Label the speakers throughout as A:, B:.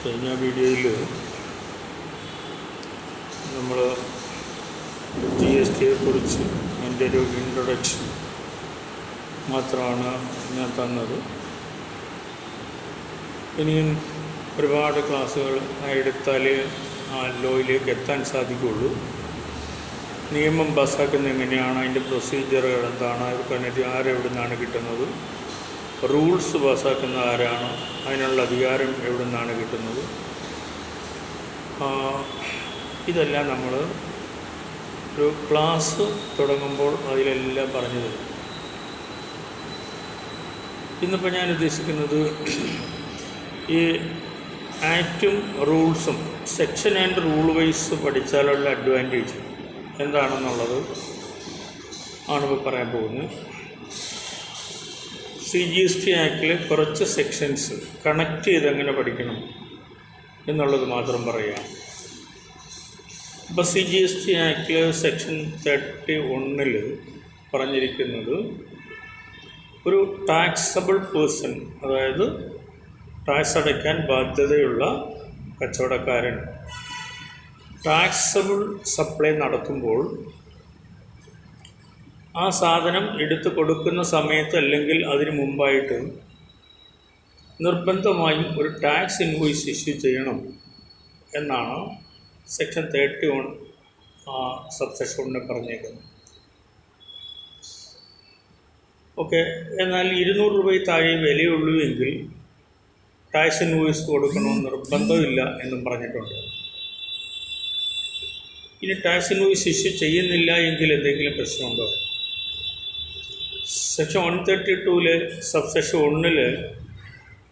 A: കഴിഞ്ഞ വീഡിയോയിൽ നമ്മൾ ജി എസ് ടിയെക്കുറിച്ച് എൻ്റെ ഒരു ഇൻട്രൊഡക്ഷൻ മാത്രമാണ് ഞാൻ തന്നത്. ഇനിയും ഒരുപാട് ക്ലാസ്സുകൾ എടുത്താലേ ആ ലോയിലേക്ക് എത്താൻ സാധിക്കുകയുള്ളൂ. നിയമം പാസ്സാക്കുന്നത് എങ്ങനെയാണ്, അതിൻ്റെ പ്രൊസീജിയറുകൾ എന്താണ്, അതിന് ആരെവിടെ നിന്നാണ് കിട്ടുന്നത്, റൂൾസ് പാസ്സാക്കുന്ന ആരാണ്, അതിനുള്ള അധികാരം എവിടെ നിന്നാണ് കിട്ടുന്നത്, ഇതെല്ലാം നമ്മൾ ഒരു ക്ലാസ് തുടങ്ങുമ്പോൾ അതിലെല്ലാം പറഞ്ഞു തരും. ഇന്നിപ്പോൾ ഞാൻ ഉദ്ദേശിക്കുന്നത് ഈ ആക്റ്റും റൂൾസും സെക്ഷൻ ആൻഡ് റൂൾ വൈസ് പഠിച്ചാലുള്ള അഡ്വാൻറ്റേജ് എന്താണെന്നുള്ളത് ആണിപ്പോൾ പറയാൻ പോകുന്നത്. CGST ആക്റ്റിൽ കുറച്ച് സെക്ഷൻസ് കണക്ട് ചെയ്തെങ്ങനെ പഠിക്കണം എന്നുള്ളത് മാത്രം പറയാം. ഇപ്പോൾ CGST ആക്റ്റിൽ സെക്ഷൻ 31 പറഞ്ഞിരിക്കുന്നത് ഒരു ടാക്സബിൾ പേഴ്സൺ, അതായത് ടാക്സ് അടയ്ക്കാൻ ബാധ്യതയുള്ള കച്ചവടക്കാരൻ ടാക്സബിൾ സപ്ലൈ നടത്തുമ്പോൾ ആ സാധനം എടുത്തു കൊടുക്കുന്ന സമയത്ത് അല്ലെങ്കിൽ അതിന് മുമ്പായിട്ട് നിർബന്ധമായും ഒരു ടാക്സ് ഇൻവോയ്സ് ഇഷ്യൂ ചെയ്യണം എന്നാണ് സെക്ഷൻ 31 സബ്സെക്ഷൻ 1 പറഞ്ഞേക്കുന്നത്. ഓക്കെ, എന്നാൽ 200 രൂപയിൽ താഴെ വിലയുള്ളൂ എങ്കിൽ ടാക്സ് ഇൻവോയ്സ് കൊടുക്കണമെന്ന് നിർബന്ധമില്ല എന്നും പറഞ്ഞിട്ടുണ്ട്. ഇനി ടാക്സ് ഇൻവോയ്സ് ഇഷ്യൂ ചെയ്യുന്നില്ല എങ്കിൽ എന്തെങ്കിലും പ്രശ്നമുണ്ടോ? Section 132 subsection 1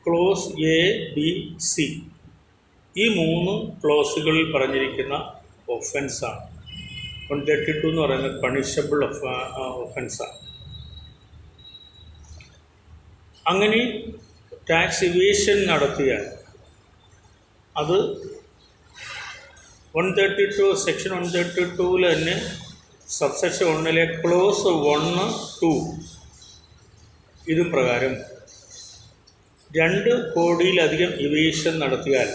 A: close A, B, C ഈ 3 ക്ലോസുകളിൽ പറഞ്ഞിരിക്കുന്ന ഒഫൻസാണ്. 132 എന്ന് പറയുന്നത് പണിഷബിൾ ഒഫൻസാണ്. അങ്ങനെ ടാക്സ് ഇവേഷൻ നടത്തിയാൽ അത് 132 സെക്ഷൻ 132 തന്നെ സബ്സെക്ഷൻ 1 ക്ലോസ് 1, 2 ഇതും പ്രകാരം 2 കോടിയിലധികം ഇവേഷൻ നടത്തിയാൽ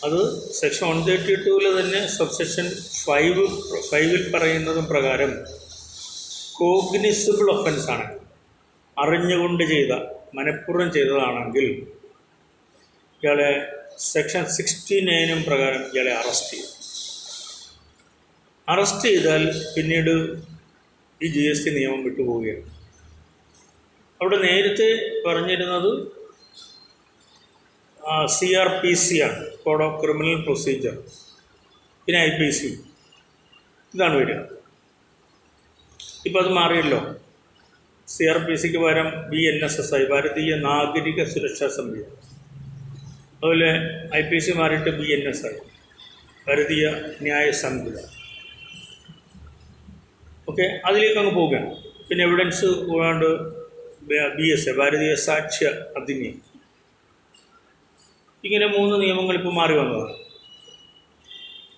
A: അത് സെക്ഷൻ 132 തന്നെ സബ്സെക്ഷൻ 5 പറയുന്നതും പ്രകാരം കോഗ്നിസിബിൾ ഒഫൻസാണ്. അറിഞ്ഞുകൊണ്ട് ചെയ്ത, മനഃപൂർവ്വം ചെയ്തതാണെങ്കിൽ ഇയാളെ സെക്ഷൻ 69 പ്രകാരം ഇയാളെ അറസ്റ്റ് ചെയ്യും. അറസ്റ്റ് ചെയ്താൽ പിന്നീട് ഈ GST നിയമം വിട്ടുപോവുകയാണ്. അവിടെ നേരത്തെ പറഞ്ഞിരുന്നത് CRPC ആണ്, കോഡ് ഓഫ് ക്രിമിനൽ പ്രൊസീജിയർ, പിന്നെ IPC, ഇതാണ് വരിക. ഇപ്പോൾ അത് മാറിയല്ലോ. CRPCക്ക് പകരം BNSS ആയി, ഭാരതീയ നാഗരിക സുരക്ഷാ സംവിധാനം. അതുപോലെ IPC മാറിയിട്ട് BNS ആയി, ഭാരതീയ ന്യായ സംഹിത. ഓക്കെ, അതിലേക്ക് അങ്ങ് പോവുകയാണ്. പിന്നെ എവിഡൻസ് കൂടാണ്ട് BSA, ഭാരതീയ സാക്ഷ്യ അധിനിയം. ഇങ്ങനെ 3 നിയമങ്ങൾ ഇപ്പോൾ മാറി വന്നതാണ്.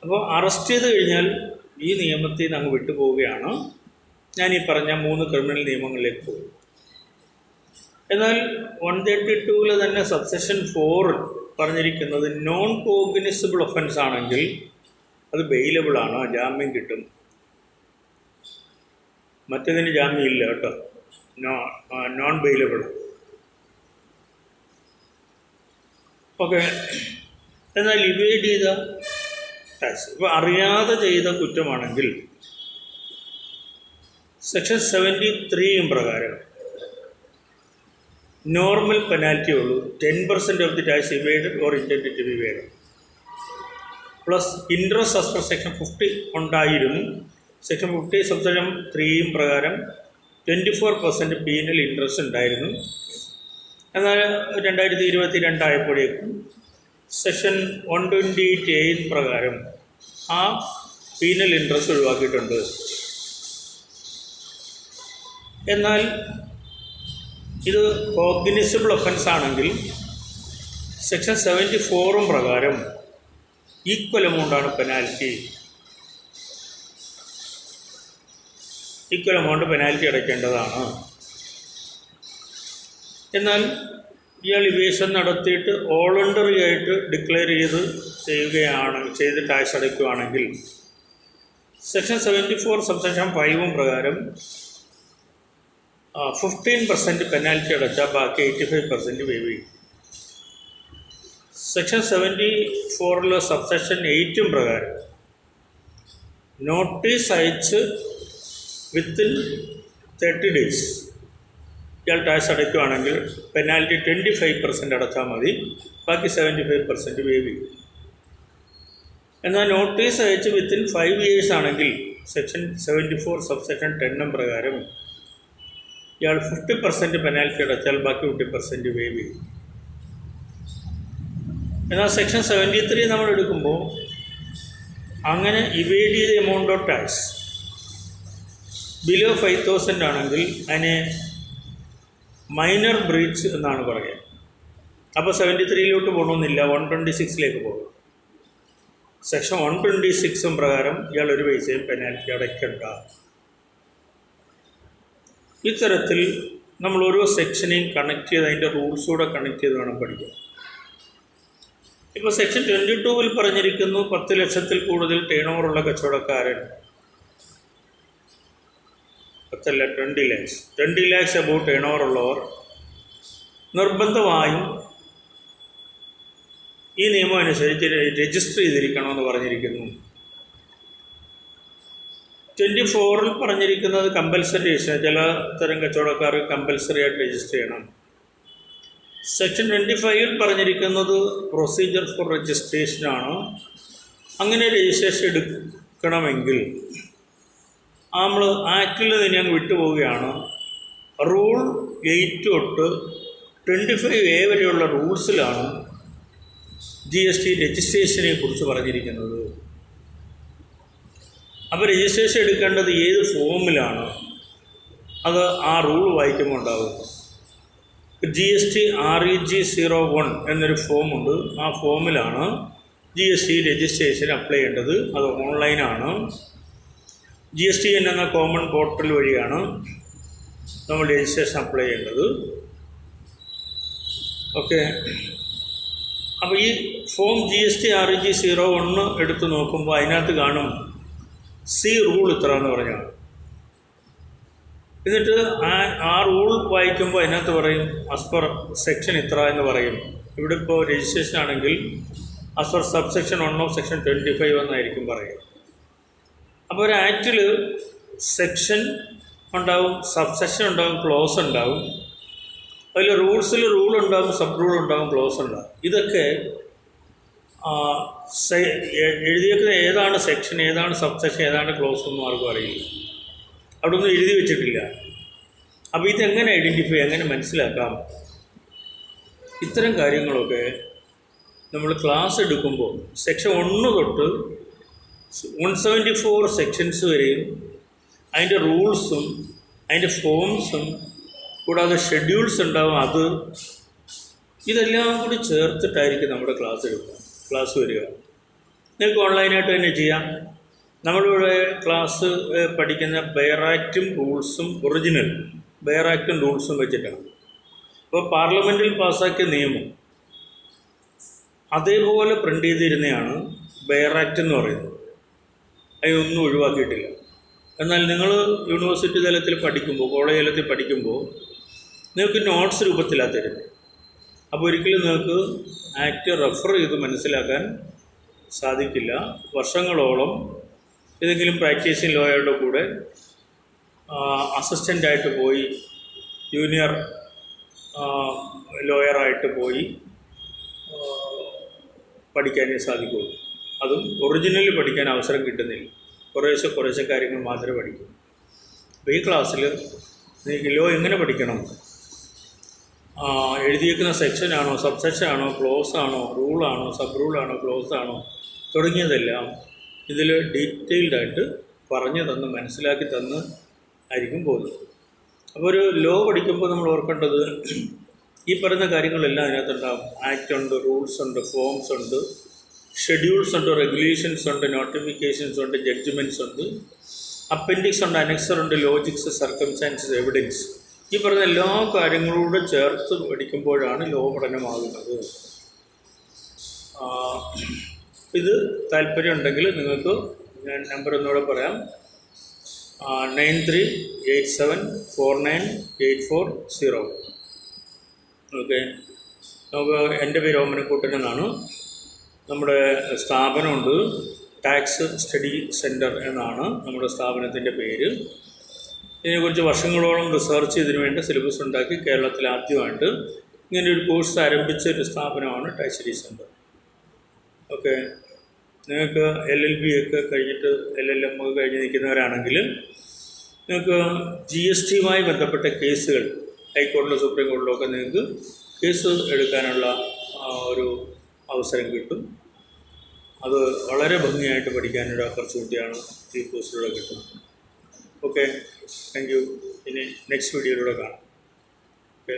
A: അപ്പോൾ അറസ്റ്റ് ചെയ്ത് കഴിഞ്ഞാൽ ഈ നിയമത്തിൽ നിന്ന് അങ്ങ് വിട്ടുപോവുകയാണ്. ഞാൻ ഈ പറഞ്ഞ 3 ക്രിമിനൽ നിയമങ്ങളിലേക്ക് പോകും. എന്നാൽ 132 തന്നെ സബ്സെക്ഷൻ 4 പറഞ്ഞിരിക്കുന്നത് നോൺ കോഗ്നിസിബിൾ ഒഫൻസ് ആണെങ്കിൽ അത് ബെയിലബിളാണ്, ജാമ്യം കിട്ടും. മറ്റേതിന് ജാമ്യം ഇല്ല കേട്ടോ, നോൺ ബെയിലബിൾ. ഓക്കെ, എന്നാൽ ഇവേഡ് ചെയ്ത ടാക്സ്, ഇപ്പോൾ അറിയാതെ ചെയ്ത കുറ്റമാണെങ്കിൽ സെക്ഷൻ 73 പ്രകാരം നോർമൽ പെനാൽറ്റി ഉള്ളൂ. 10% of the tax evaded or intended to be evaded plus interest as per section 50 ഉണ്ടായിരുന്നു. സെക്ഷൻ 50 സബ്സെക്ഷൻ 3 പ്രകാരം 24% പീനൽ ഇൻട്രസ്റ്റ് ഉണ്ടായിരുന്നു. എന്നാൽ 2022 ആയപ്പോഴേക്കും സെക്ഷൻ 128A പ്രകാരം ആ പീനൽ ഇൻട്രസ്റ്റ് ഒഴിവാക്കിയിട്ടുണ്ട്. എന്നാൽ ഇത് കോഗ്നിസിബിൾ ഒഫൻസ് ആണെങ്കിൽ സെക്ഷൻ 74 പ്രകാരം ഈക്വൽ എമൗണ്ടാണ് പെനാൽറ്റി. ഈക്വൽ എമൗണ്ട് പെനാൽറ്റി അടയ്ക്കേണ്ടതാണ്. എന്നാൽ ഇയാൾ ഇവേഷൻ നടത്തിയിട്ട് വോളണ്ടറി ആയിട്ട് ഡിക്ലെയർ ചെയ്ത് ടാക്സ് അടയ്ക്കുകയാണെങ്കിൽ സെക്ഷൻ 74 സബ്സെക്ഷൻ 5 പ്രകാരം 15% പെനാൽറ്റി അടച്ചാൽ ബാക്കി 85% വേവ് ചെയ്യും. സെക്ഷൻ 74 സബ്സെക്ഷൻ 8 പ്രകാരം നോട്ടീസ് അയച്ച് വിത്തിൻ 30 days ഇയാൾ ടാക്സ് അടയ്ക്കുകയാണെങ്കിൽ പെനാൽറ്റി 25% അടച്ചാൽ മതി, ബാക്കി 75% വേവ് ചെയ്യും. എന്നാൽ നോട്ടീസ് അയച്ച് വിത്തിൻ 5 years ആണെങ്കിൽ സെക്ഷൻ 74 സബ്സെക്ഷൻ 10 പ്രകാരം ഇയാൾ 50% പെനാൽറ്റി അടച്ചാൽ ബാക്കി 50% വേവ് ചെയ്യും. എന്നാൽ സെക്ഷൻ 73 നമ്മൾ എടുക്കുമ്പോൾ അങ്ങനെ ഇവേഡ് ചെയ്ത എമൗണ്ട് ഓഫ് ടാക്സ് ബിലോ 5,000 ആണെങ്കിൽ അതിനെ മൈനർ ബ്രീച്ച് എന്നാണ് പറയുക. അപ്പോൾ 73 പോകണമെന്നില്ല, 126 പോകും. സെക്ഷൻ 126 പ്രകാരം ഇയാൾ ഒരു പൈസയും പെനാൽറ്റി അടയ്ക്കണ്ട. ഇത്തരത്തിൽ നമ്മൾ ഓരോ സെക്ഷനെയും കണക്ട് ചെയ്ത് അതിൻ്റെ റൂൾസൂടെ കണക്ട് ചെയ്ത് വേണം പഠിക്കാൻ. ഇപ്പോൾ സെക്ഷൻ 22 പറഞ്ഞിരിക്കുന്നു 10 ലക്ഷത്തിൽ കൂടുതൽ ടേൺ ഓവറുള്ള കച്ചവടക്കാരൻ 20 lakhs അബൌട്ട് ടേൺ ഓവർ ഉള്ളവർ നിർബന്ധമായും ഈ നിയമം അനുസരിച്ച് രജിസ്റ്റർ ചെയ്തിരിക്കണമെന്ന് പറഞ്ഞിരിക്കുന്നു. 24 പറഞ്ഞിരിക്കുന്നത് കമ്പൽസറി രജിസ്റ്റർ, ചില തരം കച്ചവടക്കാർ കമ്പൽസറി ആയിട്ട് രജിസ്റ്റർ ചെയ്യണം. സെക്ഷൻ 25 പറഞ്ഞിരിക്കുന്നത് പ്രൊസീജിയർ ഫോർ രജിസ്ട്രേഷനാണ്. അങ്ങനെ രജിസ്ട്രേഷൻ എടുക്കണമെങ്കിൽ നമ്മൾ ആക്ടിൽ തന്നെ അങ്ങ് വിട്ടുപോവുകയാണ്. റൂൾ 8 തൊട്ട് 25A വരെയുള്ള റൂൾസിലാണ് GST രജിസ്ട്രേഷനെ കുറിച്ച് പറഞ്ഞിരിക്കുന്നത്. അപ്പോൾ രജിസ്ട്രേഷൻ എടുക്കേണ്ടത് ഏത് ഫോമിലാണ്, അത് ആ റൂൾ വായിക്കുമ്പോൾ ഉണ്ടാകും. GST REG 01 എന്നൊരു ഫോമുണ്ട്. ആ ഫോമിലാണ് GST രജിസ്ട്രേഷൻ അപ്ലൈ ചെയ്യേണ്ടത്. അത് ഓൺലൈനാണ്. GSTN എന്ന കോമൺ പോർട്ടൽ വഴിയാണ് നമ്മൾ രജിസ്ട്രേഷൻ അപ്ലൈ ചെയ്യേണ്ടത്. ഓക്കെ. അപ്പോൾ ഈ ഫോം GST REG 01 എടുത്ത് നോക്കുമ്പോൾ അതിനകത്ത് കാണും സി റൂൾ ഇത്ര എന്ന് പറഞ്ഞാണ്. എന്നിട്ട് ആ റൂൾ വായിക്കുമ്പോൾ അതിനകത്ത് പറയും ആസ് പെർ സെക്ഷൻ ഇത്ര എന്ന് പറയും. ഇവിടെ ഇപ്പോൾ രജിസ്ട്രേഷൻ ആണെങ്കിൽ as per sub section 1 of section 25 എന്നായിരിക്കും പറയുക. അപ്പോൾ ഒരു ആക്റ്റിൽ സെക്ഷൻ ഉണ്ടാവും, സബ് സെക്ഷൻ ഉണ്ടാവും, ക്ലോസ് ഉണ്ടാവും. അതിൽ റൂൾസിൽ റൂൾ ഉണ്ടാകും, സബ് റൂൾ ഉണ്ടാകും, ക്ലോസ് ഉണ്ടാകും. ഇതൊക്കെ എഴുതിയേക്കുന്ന ഏതാണ് സെക്ഷൻ, ഏതാണ് സബ് സെക്ഷൻ, ഏതാണ് ക്ലോസ് ഒന്നും ആർക്കും അറിയില്ല. അവിടെ ഒന്നും എഴുതി വെച്ചിട്ടില്ല. അപ്പോൾ ഇതെങ്ങനെ ഐഡൻറ്റിഫൈ, എങ്ങനെ മനസ്സിലാക്കാം? ഇത്തരം കാര്യങ്ങളൊക്കെ നമ്മൾ ക്ലാസ് എടുക്കുമ്പോൾ സെക്ഷൻ 1 തൊട്ട് 174 സെക്ഷൻസ് വരെയും അതിൻ്റെ റൂൾസും അതിൻ്റെ ഫോംസും കൂടാതെ ഷെഡ്യൂൾസ് ഉണ്ടാവും. ഇതെല്ലാം കൂടി ചേർത്തിട്ടായിരിക്കും നമ്മുടെ ക്ലാസ് വരിക. നിങ്ങൾക്ക് ഓൺലൈനായിട്ട് തന്നെ ചെയ്യാം. നമ്മളിവിടെ ക്ലാസ് പഠിക്കുന്ന ബെയർ ആക്റ്റും റൂൾസും ഒറിജിനൽ ബെയർ ആക്റ്റും റൂൾസും വെച്ചിട്ടാണ്. അപ്പോൾ പാർലമെൻറ്റിൽ പാസ്സാക്കിയ നിയമം അതേപോലെ പ്രിൻ്റ് ചെയ്തിരുന്നതാണ് ബെയർ ആക്റ്റ് എന്ന് പറയുന്നത്. അതിനൊന്നും ഒഴിവാക്കിയിട്ടില്ല. എന്നാൽ നിങ്ങൾ യൂണിവേഴ്സിറ്റി തലത്തിൽ പഠിക്കുമ്പോൾ, കോളേജ് തലത്തിൽ പഠിക്കുമ്പോൾ നിങ്ങൾക്ക് നോട്ട്സ് രൂപത്തിലാണ് തരുന്നത്. അപ്പോൾ ഒരിക്കലും നിങ്ങൾക്ക് ആക്റ്റ് റെഫർ ചെയ്ത് മനസ്സിലാക്കാൻ സാധിക്കില്ല. വർഷങ്ങളോളം ഏതെങ്കിലും പ്രാക്ടീസിങ് ലോയറുടെ കൂടെ അസിസ്റ്റൻ്റായിട്ട് പോയി, ജൂനിയർ ലോയറായിട്ട് പോയി പഠിക്കാനേ സാധിക്കുള്ളൂ. അതും ഒറിജിനലി പഠിക്കാൻ അവസരം കിട്ടുന്നില്ല. കുറേശ്ശെ കാര്യങ്ങൾ മാത്രമേ പഠിക്കൂ. അപ്പോൾ ഈ ക്ലാസ്സിൽ നിങ്ങൾക്ക് ലോ എങ്ങനെ പഠിക്കണം, എഴുതിയേക്കുന്ന സെക്ഷനാണോ, സബ് സെക്ഷനാണോ, ക്ലോസ് ആണോ, റൂളാണോ, സബ് റൂളാണോ, ക്ലോസ് ആണോ തുടങ്ങിയതെല്ലാം ഇതിൽ ഡീറ്റെയിൽഡായിട്ട് പറഞ്ഞു തന്ന് മനസ്സിലാക്കി തന്ന് ആയിരിക്കും പോകുന്നത്. അപ്പോൾ ഒരു ലോ പഠിക്കുമ്പോൾ നമ്മൾ ഓർക്കേണ്ടത് ഈ പറയുന്ന കാര്യങ്ങളെല്ലാം അതിനകത്തുണ്ടാകും. ആക്റ്റ് ഉണ്ട്, റൂൾസ് ഉണ്ട്, ഫോംസ് ഉണ്ട്, ഷെഡ്യൂൾസ് ഉണ്ട്, റെഗുലേഷൻസ് ഉണ്ട്, നോട്ടിഫിക്കേഷൻസ് ഉണ്ട്, ജഡ്ജ്മെൻറ്റ്സ് ഉണ്ട്, അപ്പൻഡിക്സ് ഉണ്ട്, അനക്സർ ഉണ്ട്, ലോജിക്സ്, സർക്കംസ്റ്റാൻസസ്, എവിഡൻസ്. ഈ പറഞ്ഞ എല്ലാ കാര്യങ്ങളൂടെ ചേർത്ത് പഠിക്കുമ്പോഴാണ് ലോ പഠനമാകുന്നത്. ഇത് താല്പര്യമുണ്ടെങ്കിൽ നിങ്ങൾക്ക് ഞാൻ നമ്പർ ഒന്നുകൂടെ പറയാം. 9387498440. ഓക്കെ. നമുക്ക് എൻ്റെ പേര് ഓമനക്കുട്ടൻ എന്നാണ്. നമ്മുടെ സ്ഥാപനമുണ്ട്, ടാക്സ് സ്റ്റഡി സെൻറ്റർ എന്നാണ് നമ്മുടെ സ്ഥാപനത്തിൻ്റെ പേര്. ഇതിനെക്കുറിച്ച് വർഷങ്ങളോളം റിസർച്ച് ചെയ്തതിനു വേണ്ടി സിലബസ് ഉണ്ടാക്കി കേരളത്തിൽ ആദ്യമായിട്ട് ഇങ്ങനെ ഒരു കോഴ്സ് ആരംഭിച്ച ഒരു സ്ഥാപനമാണ് ടാക്സ് സ്റ്റഡി സെൻറ്റർ. ഓക്കെ. നിങ്ങൾക്ക് LLB ഒക്കെ കഴിഞ്ഞിട്ട് LLM ഒക്കെ കഴിഞ്ഞ് നിൽക്കുന്നവരാണെങ്കിൽ നിങ്ങൾക്ക് GSTയുമായി ബന്ധപ്പെട്ട കേസുകൾ ഹൈക്കോടതിയിലും സുപ്രീം കോടതിയിലും ഒക്കെ നിങ്ങൾക്ക് കേസ് എടുക്കാനുള്ള ഒരു അവസരം കിട്ടും. അത് വളരെ ഭംഗിയായിട്ട് പഠിക്കാനൊരു ഓപ്പർച്യൂണിറ്റിയാണ് ഈ കോഴ്സിലൂടെ കിട്ടുന്നത്. Okay, thank you. ഇനി നെക്സ്റ്റ് വീഡിയോയിലൂടെ കാണാം. ഓക്കെ.